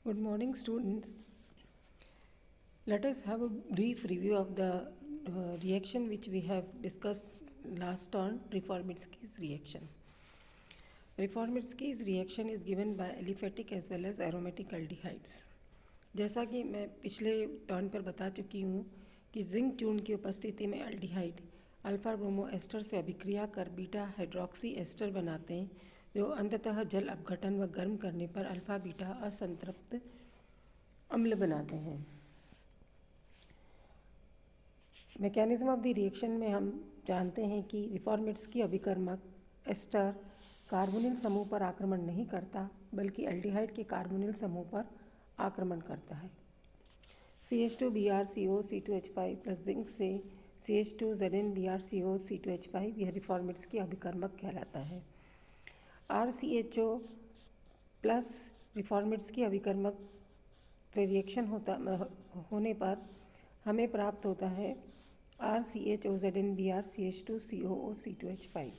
Good morning, students. Let us have a brief review of the reaction which we have discussed last on Reformitsky's reaction. Reformitsky's reaction is given by aliphatic as well as aromatic aldehydes. जैसा कि मैं पिछले turn पर बता चुकी हूँ कि zinc चूर्ण की उपस्थिति में अल्डिहाइड अल्फा ब्रोमो एस्टर से अभिक्रिया कर बीटा हाइड्रोक्सी एस्टर बनाते हैं, जो अंततः जल अपघटन व गर्म करने पर अल्फा बीटा असंतृप्त अम्ल बनाते हैं। मैकेनिज्म ऑफ द रिएक्शन में हम जानते हैं कि रिफॉर्मेट्स्की अभिकर्मक एस्टर कार्बोनिल समूह पर आक्रमण नहीं करता, बल्कि एल्डिहाइड के कार्बोनिल समूह पर आक्रमण करता है। CH2Br CO C2H5 plus zinc से CH2ZnBr CO C2H5 यह रिफॉर्मेट्स्की अभिकर्मक कहलाता है। RCHO प्लस रिफॉर्मेट्स्की अभिकर्मक से रिएक्शन होने पर हमें प्राप्त होता है RCHOZnBr CH2COO C2H5।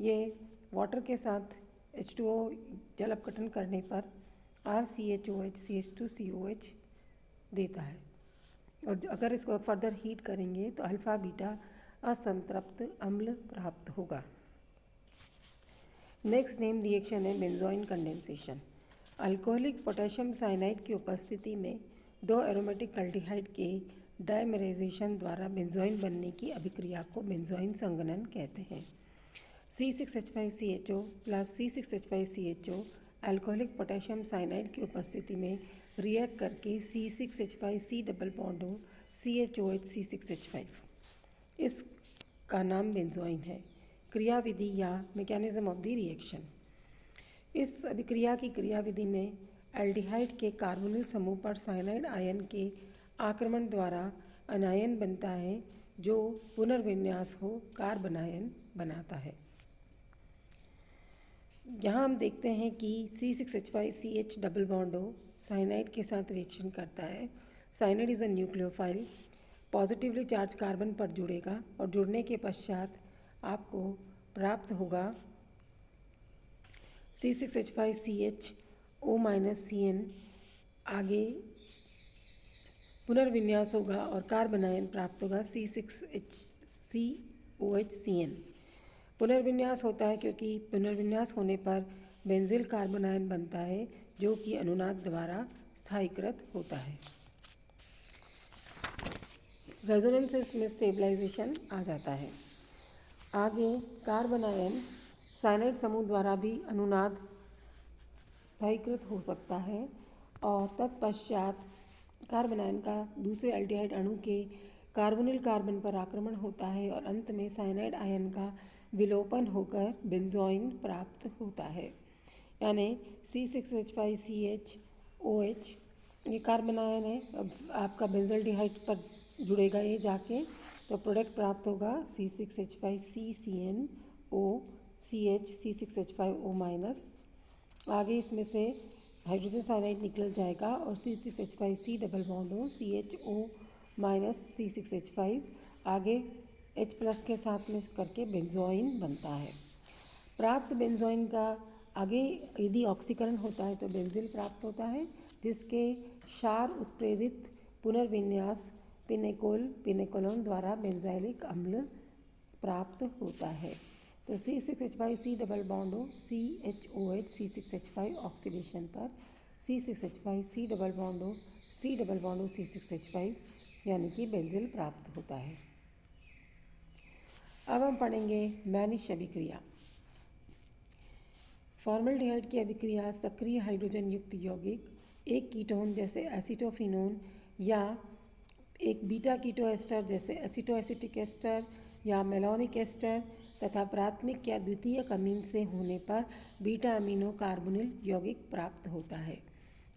ये वाटर के साथ H2O जल अपघटन करने पर RCHOH CH2COH देता है, और अगर इसको फर्दर हीट करेंगे तो अल्फ़ा बीटा असंतृप्त अम्ल प्राप्त होगा। नेक्स्ट नेम रिएक्शन है benzoin condensation. Alcoholic potassium cyanide की उपस्थिति में दो एरोमेटिक अल्डिहाइड के डायमेराइजेशन द्वारा बेंजोइन बनने की अभिक्रिया को बेंजोइन संघनन कहते हैं। C6H5CHO plus C6H5CHO alcoholic potassium cyanide की उपस्थिति में रिएक्ट करके C6H5C डबल बॉन्ड हो CHOH C6H5, इसका नाम बेंजोइन है। क्रियाविधि या मैकेनिज्म ऑफ द रिएक्शन। इस अभिक्रिया की क्रियाविधि में एल्डिहाइड के कार्बोनिल समूह पर साइनाइड आयन के आक्रमण द्वारा अनायन बनता है, जो पुनर्विन्यास हो कार्बनायन बनाता है। यहाँ हम देखते हैं कि C6H5CH डबल बॉन्ड हो साइनाइड के साथ रिएक्शन करता है। Cyanide is a nucleophile, positively charge carbon पर जुड़ेगा और जुड़ने के पश्चात आपको प्राप्त होगा C6H5CH O-CN। आगे पुनर्विन्यास होगा और कार्बनायन प्राप्त होगा C6HCOHCN। पुनर्विन्यास होता है क्योंकि पुनर्विन्यास होने पर बेंजिल कार्बनायन बनता है, जो कि अनुनाद द्वारा स्थायीकृत होता है। रेजोनेंस में स्टेबलाइजेशन आ जाता है। आगे कार्बनायन साइनाइड समूह द्वारा भी अनुनाद स्थायीकृत हो सकता है और तत्पश्चात कार्बनायन का दूसरे एल्डिहाइड अणु के कार्बोनिल कार्बन पर आक्रमण होता है और अंत में साइनाइड आयन का विलोपन होकर बेंजोइन प्राप्त होता है। यानी C6H5CHOH ये कार्बनायन है, अब आपका बेंजल्डिहाइड पर जुड़ेगा ये जाके, तो प्रोडक्ट प्राप्त होगा C6H5CCNO CH C6H5O-। आगे इसमें से हाइड्रोजन साइनाइड निकल जाएगा और C6H5C डबल बॉन्ड हो CHO- C6H5 आगे H+ के साथ में करके बेंजोइन बनता है। प्राप्त बेंजोइन का आगे यदि ऑक्सीकरण होता है तो बेंजिल प्राप्त होता है, जिसके क्षार उत्प्रेरित पुनर्विन्यास पिनेकोलोन द्वारा बेंजाइलिक अम्ल प्राप्त होता है। तो C6H5C डबल बॉन्ड हो CHOH C6H5 ऑक्सीडेशन पर C6H5C डबल बॉन्ड हो C डबल बॉन्ड हो C6H5 यानी कि बेंजिल प्राप्त होता है। अब हम पढ़ेंगे मैनिश अभिक्रिया। फॉर्मल्डिहाइड की अभिक्रिया सक्रिय हाइड्रोजन युक्त यौगिक एक कीटोन जैसे एसिटोफिनोन या एक बीटा कीटो एस्टर जैसे एसिटोएसिटिक एस्टर या मेलोनिक एस्टर तथा प्राथमिक या द्वितीयक अमीन से होने पर बीटा अमीनो कार्बोनिल यौगिक प्राप्त होता है।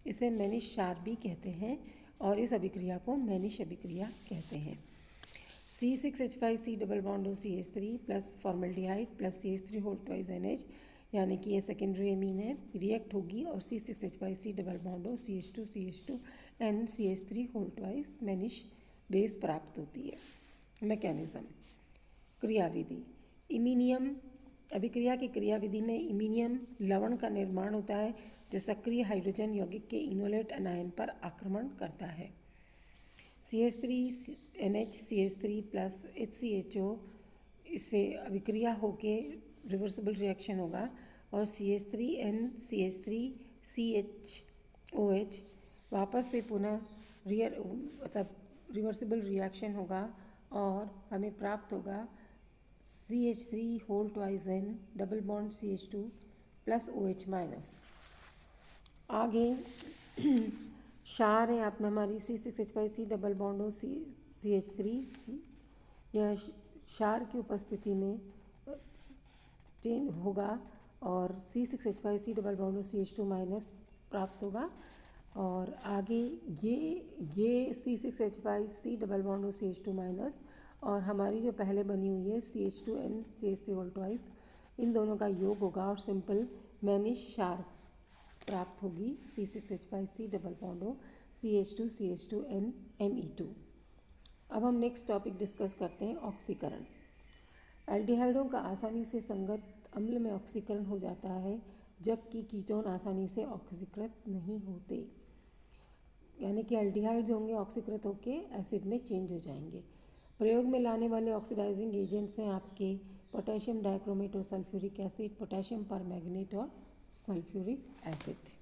इसे मैनिश क्षार भी कहते हैं और इस अभिक्रिया को मैनिश अभिक्रिया कहते हैं। C6H5C डबल बॉन्ड हो CH3 plus formaldehyde plus CH3 whole twice NH, यानी कि ये सेकेंडरी अमीन है, रिएक्ट होगी और C6H5C डबल बॉन्ड हो CH2 N CH3 whole twice Mannich base प्राप्त होती है। मैकेनिज्म। क्रियाविधि। इमीनियम अभिक्रिया की क्रियाविधि में इमीनियम लवण का निर्माण होता है जो सक्रिय हाइड्रोजन यौगिक के इनोलेट अनायन पर आक्रमण करता है। CH3NH प्लस HCHO इससे अभिक्रिया होके रिवर्सिबल रिएक्शन होगा और CH3NCH3CHOH वापस से पुनः रिवर्सिबल रिएक्शन होगा और हमें प्राप्त होगा CH3 double bond CH2 plus OH minus. आगे क्षार है आपने हमारी C6H5C डबल बॉन्ड हो CH3। यह क्षार की उपस्थिति में चेंज होगा और C6H5C डबल बॉन्ड हो CH2 माइनस प्राप्त होगा। और आगे ये C6H5C डबल बॉन्ड हो CH2 माइनस और हमारी जो पहले बनी हुई है CH2N CH3 होल ट्वाइस, इन दोनों का योग होगा और सिंपल मैनिश क्षार प्राप्त होगी। C6H5C डबल बॉन्ड हो CH2CH2N Me2। अब हम नेक्स्ट टॉपिक डिस्कस करते हैं ऑक्सीकरण। एल्डिहाइडों का आसानी से संगत अम्ल में ऑक्सीकरण हो जाता है जबकि कीटोन आसानी से ऑक्सीकृत नहीं होते, यानी कि एल्डिहाइड्स होंगे ऑक्सीकृत होके एसिड में चेंज हो जाएंगे। प्रयोग में लाने वाले ऑक्सीडाइजिंग एजेंट्स हैं आपके पोटेशियम डाइक्रोमेट और सल्फ्यूरिक एसिड, पोटेशियम परमैंगनेट और सल्फ्यूरिक एसिड।